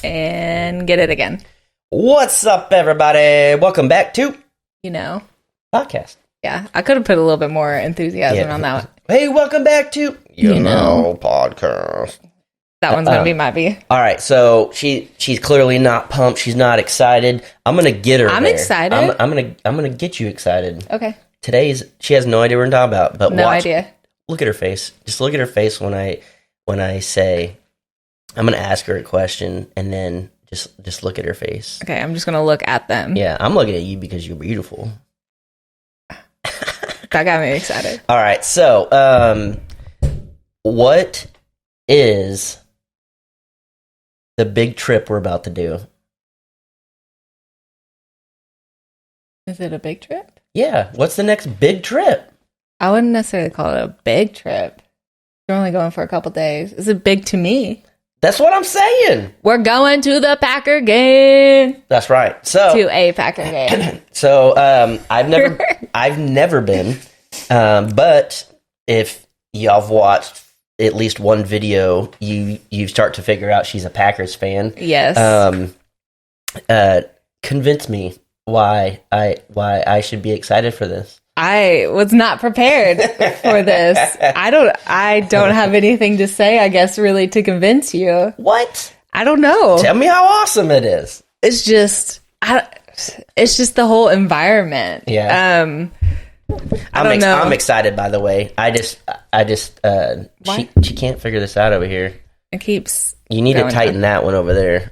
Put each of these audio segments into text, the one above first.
And get it again. What's up, everybody? Welcome back to podcast. Yeah, I could have put a little bit more enthusiasm on that one. Hey, welcome back to podcast. That one's gonna be my B. All right, so she's clearly not pumped. She's not excited. I'm gonna get her. I'm excited. I'm gonna get you excited. Okay. She has no idea what we're talking about, but no idea. Look at her face. Just look at her face when I say I'm gonna ask her a question, and then just look at her face. Okay, I'm just gonna look at them. Yeah, I'm looking at you because you're beautiful. That got me excited. All right, so what is the big trip we're about to do? Is it a big trip? Yeah, what's the next big trip? I wouldn't necessarily call it a big trip. You're only going for a couple days. Is it big to me? That's what I'm saying. We're going to the Packer game. That's right. So to a Packer game. So I've never been, but if y'all have watched at least one video, you start to figure out she's a Packers fan. Yes. Convince me why I should be excited for this. I was not prepared for this. I don't have anything to say, I guess, really, to convince you. What? I don't know. Tell me how awesome it is. It's just the whole environment. Yeah. I don't know. I'm excited, by the way. She can't figure this out over here. It keeps. You need to tighten that one over there.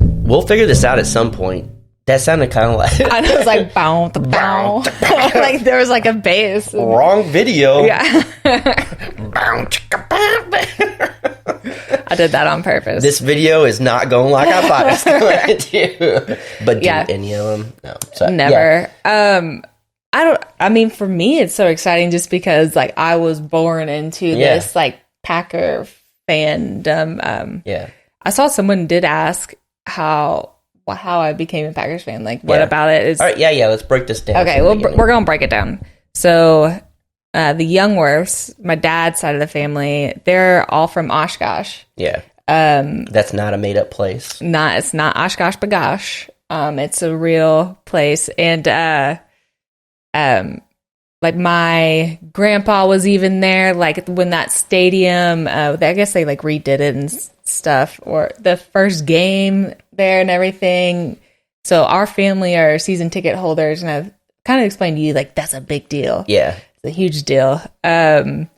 We'll figure this out at some point. That sounded kind of like... I was like, bow, bow. Like, there was like a bass. Wrong video. Yeah. I did that on purpose. This video is not going like I thought it was going to. But do any of them? No. So, never. Yeah. I mean, for me, it's so exciting just because, like, I was born into this, like, Packer fandom. I saw someone did ask how I became a Packers fan. Like, what about it is... All right, let's break this down. Okay, well, we're going to break it down. So, the Youngworths, my dad's side of the family, they're all from Oshkosh. Yeah. That's not a made-up place. It's not Oshkosh Bagosh. It's a real place. And, like, my grandpa was even there, like, when that stadium, I guess they, like, redid it and stuff, or the first game there and everything. So our family are season ticket holders, and I've kind of explained to you, like, that's a big deal. Yeah. It's a huge deal. Because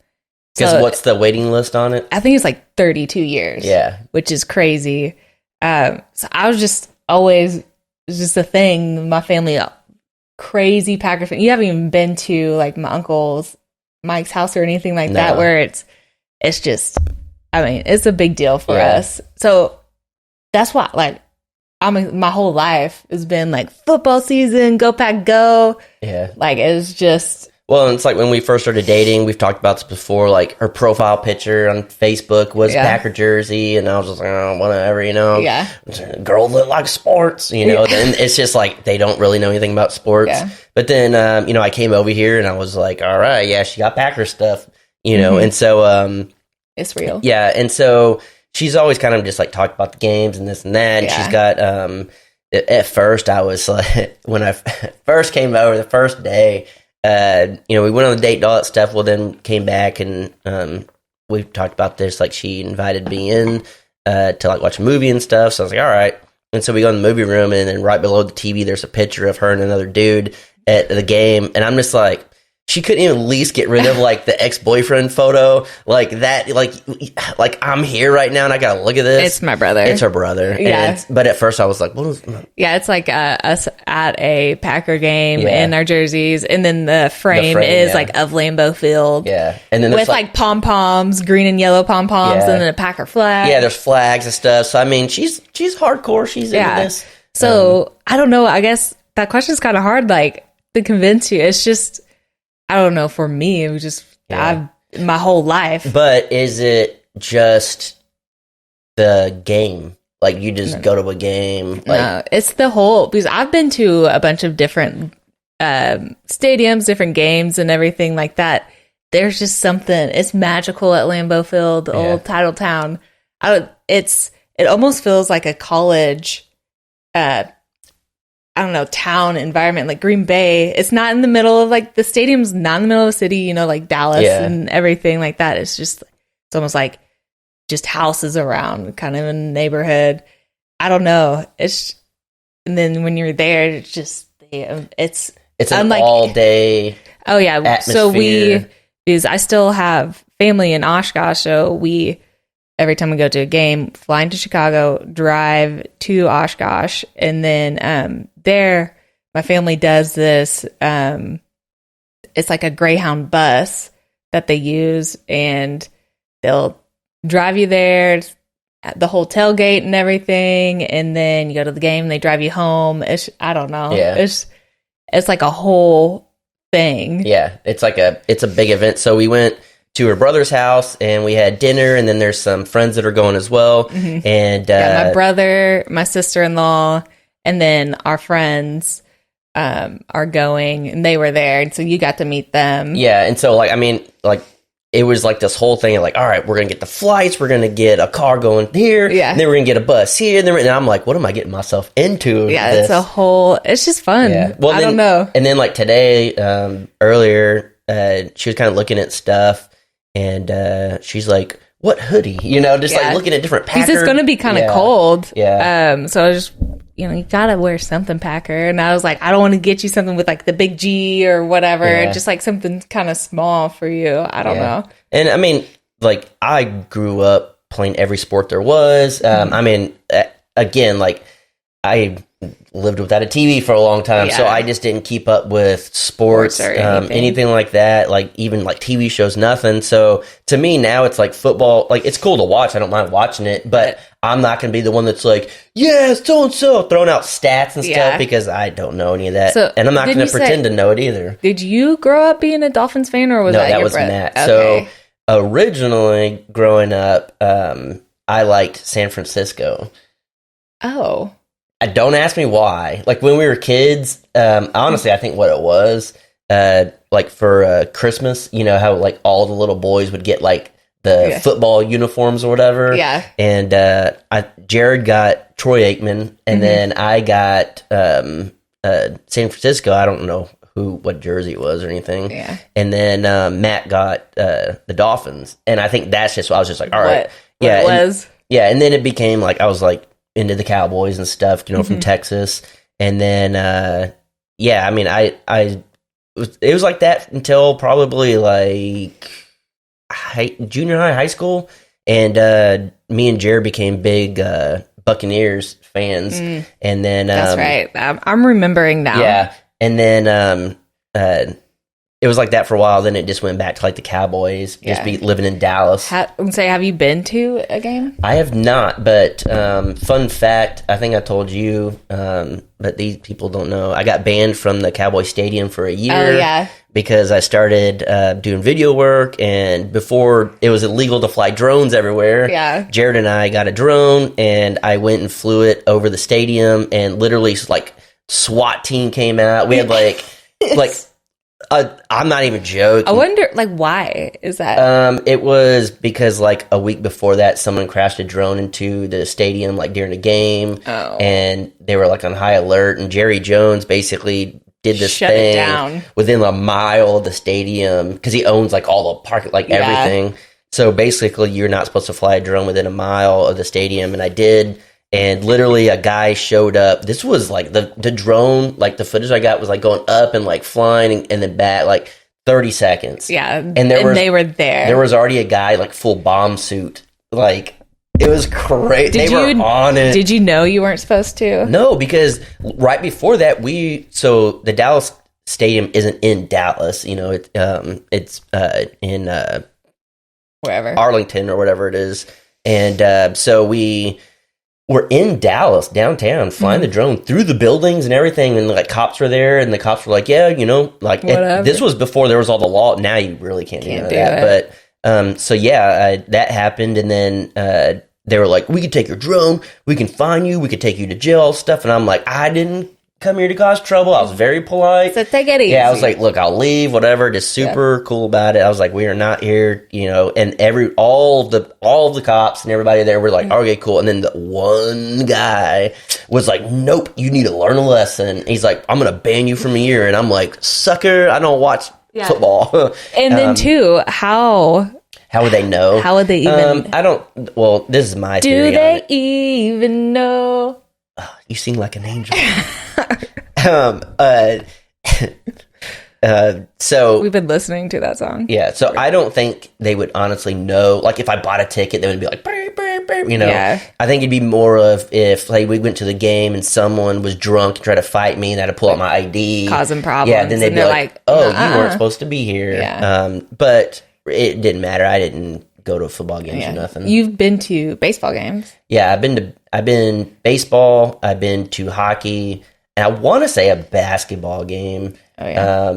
what's the waiting list on it? I think it's like 32 years. Yeah. Which is crazy. So I was just always, it's just a thing, my family, crazy Packer fan. You haven't even been to, like, my uncle's, Mike's house or anything like that, where it's just, I mean, it's a big deal for us. So that's why, like, my whole life has been like football season, go Pack go. Yeah. Like, it's just. Well, and it's like when we first started dating, we've talked about this before, like her profile picture on Facebook was Packer jersey, and I was just like, oh, whatever, Yeah. Girls that like sports, Then it's just like they don't really know anything about sports. Yeah. But then, I came over here and I was like, all right, yeah, she got Packer stuff, and so. It's real. Yeah, and so she's always kind of just like talked about the games and this and that. And she's got at first I was like, when I first came over the first day, we went on the date and all that stuff. Well, then came back and we talked about this. Like, she invited me in to like watch a movie and stuff. So I was like, all right. And so we go in the movie room, and then right below the TV, there's a picture of her and another dude at the game, and I'm just like. She couldn't even at least get rid of, like, the ex-boyfriend photo. Like, that, like I'm here right now and I gotta look at this. It's my brother. It's her brother. Yeah. But at first I was like, what is... Yeah, it's like us at a Packer game in our jerseys. And then the frame is, like, of Lambeau Field. Yeah. And then with, like, pom-poms, green and yellow pom-poms, and then a Packer flag. Yeah, there's flags and stuff. So, I mean, she's hardcore. She's into this. So, I don't know. I guess that question's kind of hard, like, to convince you. It's just... I don't know. For me, it was just my whole life. But is it just the game? Like, you just go to a game? Like, no, it's the whole, because I've been to a bunch of different stadiums, different games and everything like that. There's just something, it's magical at Lambeau Field, the old title town. It's it almost feels like a college, I don't know, town environment, like Green Bay. It's not in the middle of like the stadium's not in the middle of the city, you know, like Dallas and everything like that. It's almost like just houses around, kind of in a neighborhood. I don't know. And then when you're there, it's an unlike, all day. Oh yeah. Atmosphere. So because I still have family in Oshkosh, so we, every time we go to a game, fly into Chicago, drive to Oshkosh, and then there, my family does this. It's like a Greyhound bus that they use, and they'll drive you there at the whole tailgate and everything, and then you go to the game, and they drive you home. I don't know. Yeah. It's like a whole thing. Yeah, it's a big event. So we went to her brother's house and we had dinner, and then there's some friends that are going as well. Mm-hmm. And my brother, my sister-in-law, and then our friends are going, and they were there, and so you got to meet them. Yeah, and so it was like this whole thing of like, all right, we're gonna get the flights, we're gonna get a car going here, and then we're gonna get a bus here, and I'm like, what am I getting myself into? Yeah, it's just fun. Yeah. Well, I don't know. And then like today, earlier, she was kind of looking at stuff, and she's like, what hoodie? You know, just like looking at different Packer. Because it's gonna be kind of cold. Yeah. So I was just, you gotta wear something Packer. And I was like, I don't want to get you something with like the big G or whatever. Yeah. Just like something kind of small for you. I don't know. And I mean, like, I grew up playing every sport there was. I mean, again, like, I lived without a TV for a long time, so I just didn't keep up with sports or anything like that, like even like TV shows, nothing. So to me now it's like football, like it's cool to watch, I don't mind watching it, but I'm not going to be the one that's like, yeah, so-and-so, throwing out stats and stuff, because I don't know any of that, and I'm not going to pretend to know it either. Did you grow up being a Dolphins fan, or was that your was brother? Matt. Okay. So originally growing up, I liked San Francisco. Oh. Don't ask me why. Like when we were kids, honestly, I think what it was, like for Christmas, you know how like all the little boys would get like the football uniforms or whatever. Yeah. And Jared got Troy Aikman, and then I got San Francisco. I don't know what jersey it was or anything. Yeah. And then Matt got the Dolphins, and I think that's just, I was just like, all right, what it was. And then it became like I was like into the Cowboys and stuff, you know, from Texas. And then, I mean, it was like that until probably like junior high school. And me and Jared became big Buccaneers fans. And then... that's right. I'm remembering now. Yeah. And then it was like that for a while. Then it just went back to like the Cowboys, just living in Dallas. Have you been to a game? I have not, but fun fact, I think I told you, but these people don't know. I got banned from the Cowboy Stadium for a year because I started doing video work, and before it was illegal to fly drones everywhere. Yeah. Jared and I got a drone, and I went and flew it over the stadium, and literally like SWAT team came out. We had like I'm not even joking. I wonder, like, why is that? It was because, like, a week before that, someone crashed a drone into the stadium, like, during a game. Oh. And they were, like, on high alert. And Jerry Jones basically did this thing within a mile of the stadium because he owns, like, all the parking, like, everything. So, basically, you're not supposed to fly a drone within a mile of the stadium. And I did. And literally a guy showed up. This was like the drone, like the footage I got was like going up and like flying and then back, like 30 seconds. Yeah. And they were there. There was already a guy like full bomb suit. Like it was crazy. They were on it. Did you know you weren't supposed to? No, because right before that so the Dallas Stadium isn't in Dallas, you know, it's in wherever. Arlington or whatever it is. And so we're in Dallas, downtown, flying the drone through the buildings and everything, and like cops were there, and the cops were like, "Yeah, you know, like this was before there was all the law. Now you really can't do that." But so that happened, and then they were like, "We could take your drone, we can fine you, we could take you to jail, stuff." And I'm like, I didn't come here to cause trouble. I was very polite. So take it easy. Yeah, I was like, look, I'll leave, whatever. Just super cool about it. I was like, we are not here, and all of the cops and everybody there were like, okay, cool. And then the one guy was like, nope, you need to learn a lesson. He's like, I'm going to ban you from a year. And I'm like, sucker, I don't watch football. And then too, how would they know? How would they even? I don't. Well, this is my theory. Do they even know? Oh, you sing like an angel. So we've been listening to that song. Yeah. So I don't think they would honestly know. Like if I bought a ticket, they would be like, burr, burr, burr, Yeah. I think it'd be more of if like we went to the game and someone was drunk and tried to fight me and I had to pull out my ID, causing problems. Yeah. Then they'd be like, oh, you weren't supposed to be here. Yeah. But it didn't matter. I didn't go to football games or nothing. You've been to baseball games? Yeah, I've been baseball, I've been to hockey, and I want to say a basketball game. Oh yeah.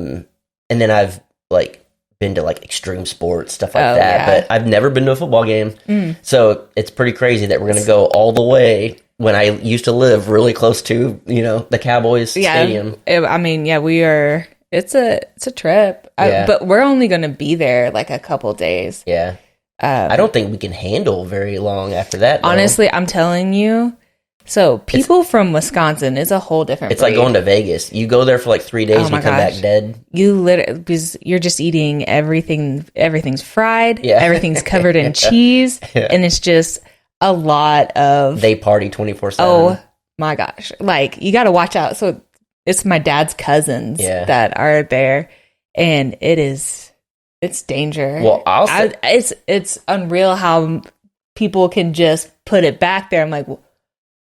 And then I've like been to like extreme sports, stuff like that. Yeah. But I've never been to a football game. So it's pretty crazy that we're gonna go all the way when I used to live really close to, the Cowboys stadium. I mean, we are. It's a trip, but we're only going to be there like a couple days. Yeah, I don't think we can handle very long after that. Honestly, I'm telling you. So people from Wisconsin is a whole different. It's breed. Like going to Vegas. You go there for like 3 days and you come back dead. You literally because you're just eating everything. Everything's fried. Yeah. Everything's covered in cheese, and it's just a lot of. They party 24/7. Oh my gosh! Like you got to watch out. So. It's my dad's cousins that are there, and it's danger. Well, it's unreal how people can just put it back there. I'm like,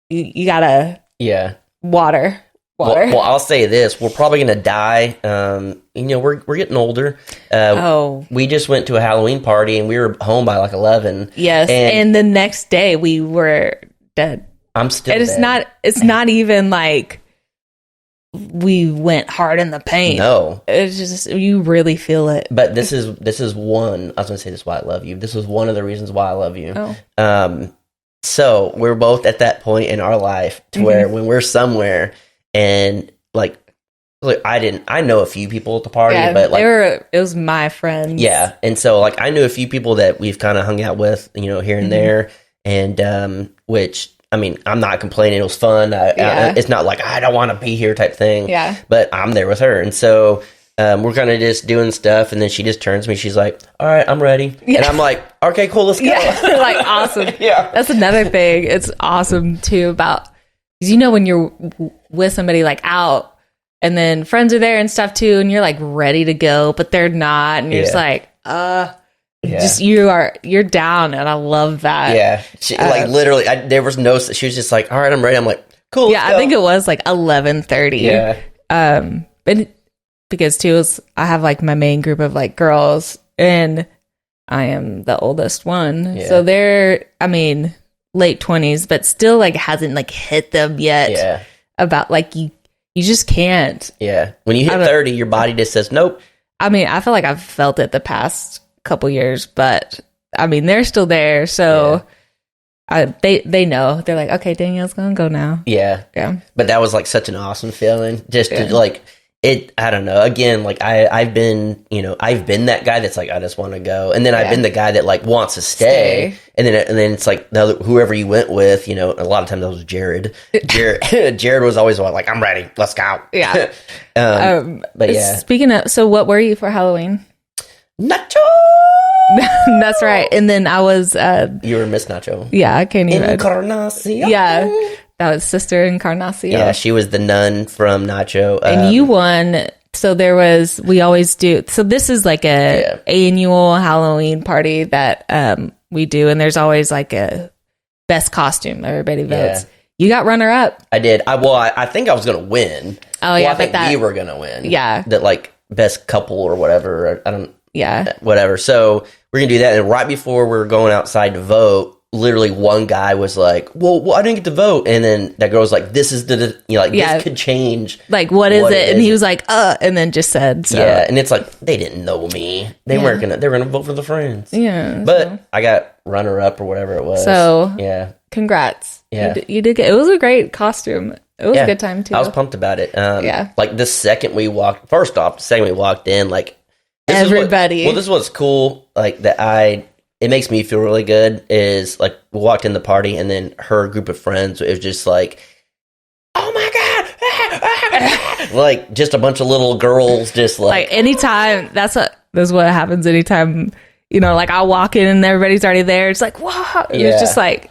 you gotta water. Well, I'll say this: we're probably gonna die. We're getting older. We just went to a Halloween party and we were home by like 11. Yes, and the next day we were dead. I'm still. And it's not even like. We went hard in the paint. No, it's just you really feel it. But this is one. I was going to say this is why I love you. This was one of the reasons why I love you. Oh. So we're both at that point in our life to where when we're somewhere and like I know a few people at the party, but like it was my friends. Yeah, and so like I knew a few people that we've kind of hung out with, here and there, and which. I mean, I'm not complaining. It was fun. It's not like I don't want to be here type thing. Yeah. But I'm there with her. And so we're kind of just doing stuff. And then she just turns to me. She's like, all right, I'm ready. Yeah. And I'm like, okay, cool. Let's go. Yeah. Like, awesome. Yeah. That's another thing. It's awesome, too, about, because when you're with somebody like out and then friends are there and stuff, too, and you're like ready to go, but they're not. And you're just like, Yeah. Just you're down, and I love that. Yeah, she, like literally, there was no. She was just like, "All right, I'm ready." I'm like, "Cool." Yeah, I think it was like 11:30. Yeah. But because too, I have like my main group of like girls, and I am the oldest one, so they're, late 20s, but still like hasn't like hit them yet. Yeah. About like you just can't. Yeah. When you hit 30, your body just says nope. I feel like I've felt it the past couple years, but they're still there, so they know. They're like, okay, Danielle's gonna go now. Yeah But that was like such an awesome feeling, just to like it. I don't know, again, like I've been that guy that's like, I just want to go, and then I've been the guy that like wants to stay. And then it's like whoever you went with, a lot of times that was Jared. Jared was always like, I'm ready, let's go. But speaking of, so what were you for Halloween? Nacho. That's right. And then I was you were Miss Nacho. Yeah, I can't even. Encarnacion. Yeah, that was Sister Encarnacion. Yeah, she was the nun from Nacho. And you won. So we always do. So this is like a annual Halloween party that we do, and there's always like a best costume. Everybody votes. Yeah. You got runner up. I did. I think I was gonna win. Oh yeah, I think we were gonna win. Yeah, that like best couple or whatever. I don't. Yeah. Whatever. So we're going to do that. And right before we were going outside to vote, literally one guy was like, well, I didn't get to vote. And then that girl was like, this is this could change. Like, what is it? And he was like, and then just said, so. Yeah. And it's like, they didn't know me. They weren't going to, they were going to vote for the friends. Yeah. But I got runner up or whatever it was. So, yeah. Congrats. Yeah. You did get, it was a great costume. It was a good time too. I was pumped about it. Yeah. Like the second we walked in, like everybody. This is what's cool. Like it makes me feel really good is like we walked in the party and then her group of friends, it was just like, oh my God. Like just a bunch of little girls just like anytime that's what happens anytime, like I'll walk in and everybody's already there. It's like, whoa. It's just like,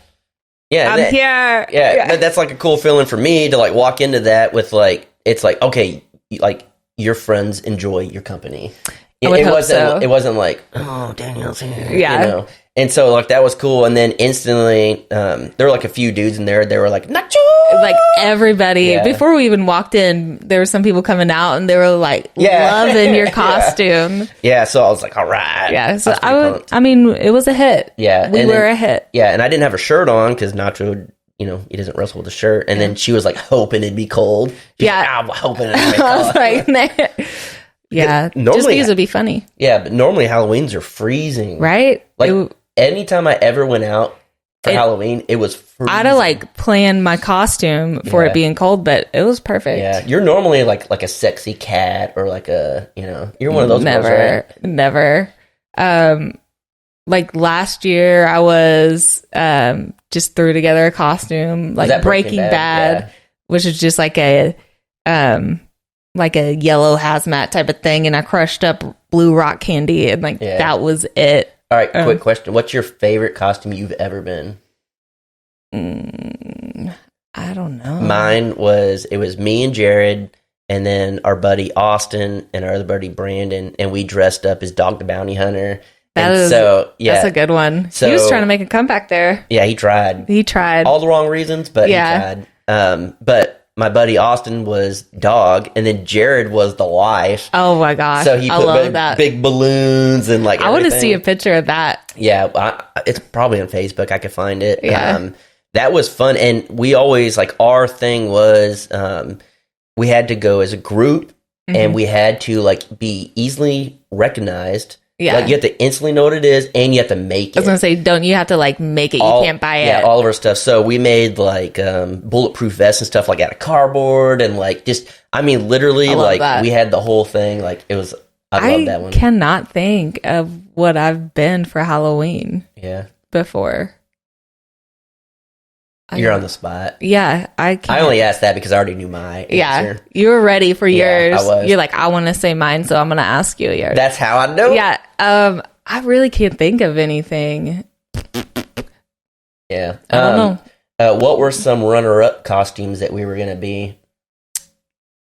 I'm here. Yeah. That's like a cool feeling for me to like walk into that with like, it's like, okay, like your friends enjoy your company. It wasn't like, oh, Daniel's here. Yeah. And so like that was cool. And then instantly, there were like a few dudes in there. They were like, Nacho! Like everybody, before we even walked in, there were some people coming out and they were like loving your costume. Yeah. So I was like, all right. Yeah. So it was a hit. Yeah. We were a hit. Yeah. And I didn't have a shirt on because Nacho, he doesn't wrestle with a shirt. And then she was like hoping it'd be cold. She's like, I'm hoping it'd be cold. I was like, yeah, normally, just because it'd be funny. Yeah, but normally Halloweens are freezing. Right? Like, anytime I ever went out for Halloween, it was freezing. I'd have, like, planned my costume for it being cold, but it was perfect. Yeah, you're normally, like a sexy cat or, like, you're one of those girls, right? Never. Like, last year, I was just threw together a costume, like Breaking Bad, which is just, like a yellow hazmat type of thing, and I crushed up blue rock candy, and that was it. All right, quick question. What's your favorite costume you've ever been? I don't know. Mine was me and Jared, and then our buddy Austin and our other buddy Brandon, and we dressed up as Dog the Bounty Hunter. That's a good one. So, he was trying to make a comeback there. Yeah, he tried. All the wrong reasons, but he tried. But my buddy Austin was Dog, and then Jared was the wife. Oh my gosh! So he put big balloons and like. I want to see a picture of that. Yeah, it's probably on Facebook. I could find it. Yeah, that was fun, and we always our thing was we had to go as a group, and we had to be easily recognized. Yeah, you have to instantly know what it is, and you have to make it. I was gonna say, don't you have to make it? You can't buy it. Yeah, all of our stuff. So we made bulletproof vests and stuff out of cardboard, and literally we had the whole thing. It was. I love that one. I cannot think of what I've been for Halloween. Yeah. Before. You're on the spot. Yeah, I can't. I only asked that because I already knew my answer. Yeah, you were ready for yours. I was. You're like, I want to say mine, so I'm going to ask you yours. That's how I know. Yeah, I really can't think of anything. Yeah. I don't know. What were some runner-up costumes that we were going to be?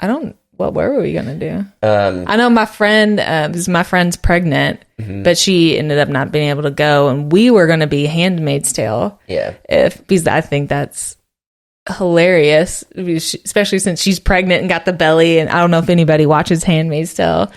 What were we going to do? I know my friend's pregnant, but she ended up not being able to go, and we were going to be Handmaid's Tale. Yeah. Because I think that's hilarious, especially since she's pregnant and got the belly, and I don't know if anybody watches Handmaid's Tale.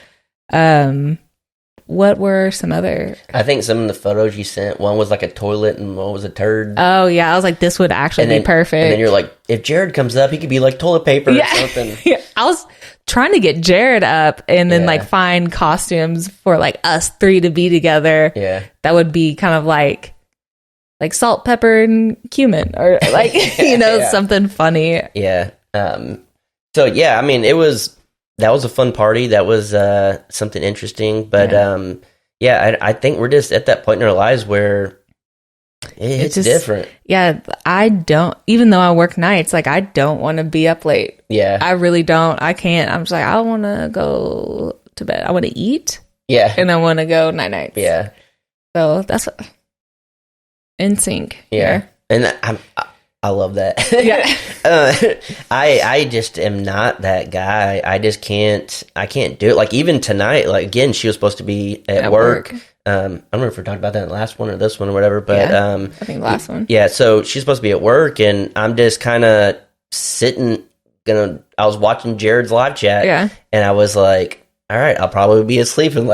What were some other? I think some of the photos you sent, one was like a toilet and one was a turd. Oh, yeah. I was like, this would actually be perfect. And then you're like, if Jared comes up, he could be like toilet paper or something. Yeah. I was trying to get Jared up and then find costumes for us three to be together. Yeah. That would be kind of like salt, pepper, and cumin or something funny. Yeah. So, yeah, I mean, that was a fun party. That was something interesting. But, I think we're just at that point in our lives where it's just different. Yeah, I don't, even though I work nights, I don't want to be up late. Yeah. I really don't. I can't. I'm just I want to go to bed. I want to eat. Yeah. And I want to go nights. Yeah. So that's in sync. Yeah. Here. And I love that. Yeah. I just am not that guy. I can't do it. Even tonight, again, she was supposed to be at work. I don't know if we're talking about that in the last one or this one or whatever, but I think the last one. Yeah, so she's supposed to be at work, and I'm just kind of sitting. I was watching Jared's live chat, and I was like, all right, I'll probably be asleep in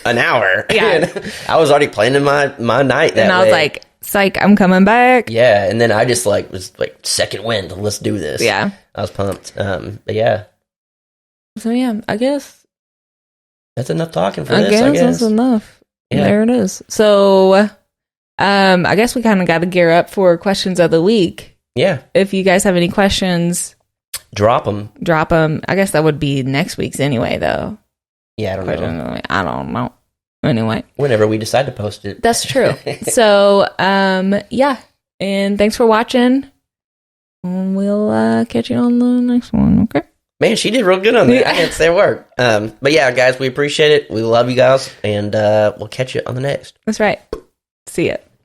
an hour. Yeah, I was already planning my night that and I was like, psych, I'm coming back. Yeah, and then I just was second wind, let's do this. Yeah, I was pumped. But yeah. So yeah, I guess that's enough talking for this. I guess that's enough. Yeah. There it is. So, I guess we kind of got to gear up for questions of the week. Yeah. If you guys have any questions, drop them. I guess that would be next week's anyway, though. Yeah, I don't know. Anyway. Whenever we decide to post it. That's true. So, yeah. And thanks for watching. We'll catch you on the next one, okay? Man, she did real good on that. I can't say a word. But yeah, guys, we appreciate it. We love you guys. And we'll catch you on the next. That's right. See ya.